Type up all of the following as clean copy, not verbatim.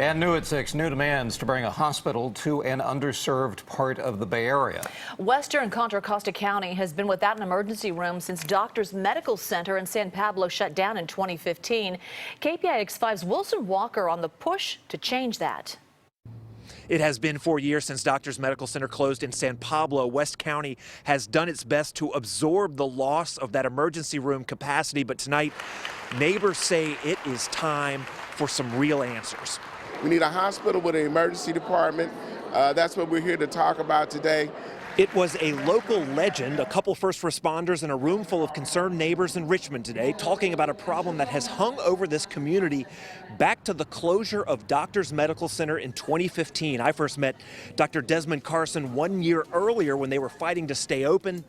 And new at 6, new demands to bring a hospital to an underserved part of the Bay Area. Western Contra Costa County has been without an emergency room since Doctors Medical Center in San Pablo shut down in 2015. KPIX 5's Wilson Walker on the push to change that. It has been 4 years since Doctors Medical Center closed in San Pablo. West County has done its best to absorb the loss of that emergency room capacity, but tonight neighbors say it is time for some real answers. We need a hospital with an emergency department. That's what we're here to talk about today. It was a local legend, a couple first responders in a room full of concerned neighbors in Richmond today, talking about a problem that has hung over this community back to the closure of Doctors Medical Center in 2015. I first met Dr. Desmond Carson 1 year earlier when they were fighting to stay open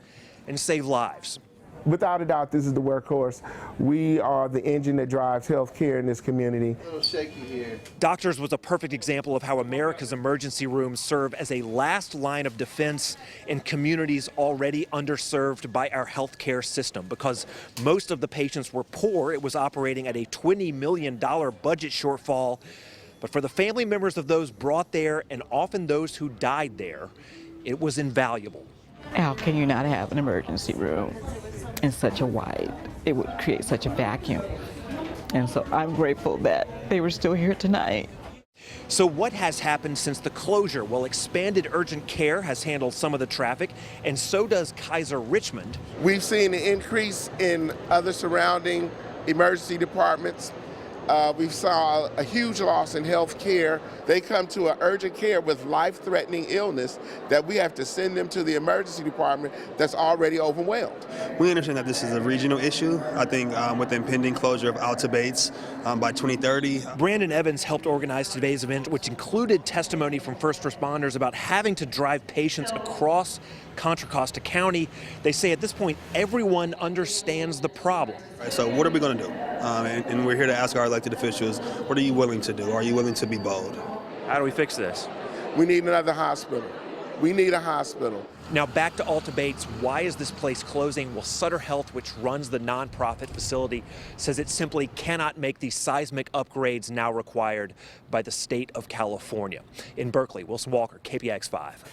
and save lives. Without a doubt, this is the workhorse. We are the engine that drives health care in this community. A little shaky here. Doctors was a perfect example of how America's emergency rooms serve as a last line of defense in communities already underserved by our health care system. Because most of the patients were poor, it was operating at a $20 million budget shortfall. But for the family members of those brought there, and often those who died there, it was invaluable. How can you not have an emergency room in such a wide? It would create such a vacuum. And so I'm grateful that they were still here tonight. So what has happened since the closure? Well, expanded urgent care has handled some of the traffic, and so does Kaiser Richmond. We've seen an increase in other surrounding emergency departments. We saw a huge loss in health care. They come to an urgent care with life-threatening illness that we have to send them to the emergency department that's already overwhelmed. We understand that this is a regional issue. I think with the impending closure of Alta Bates by 2030. Brandon Evans helped organize today's event, which included testimony from first responders about having to drive patients across Contra Costa County. They say at this point, everyone understands the problem. Right, so what are we going to do? And we're here to ask our elected officials, what are you willing to do? Are you willing to be bold? How do we fix this? We need another hospital. We need a hospital. Now back to Alta Bates. Why is this place closing? Well, Sutter Health, which runs the nonprofit facility, says it simply cannot make these seismic upgrades now required by the state of California. In Berkeley, Wilson Walker, KPIX 5.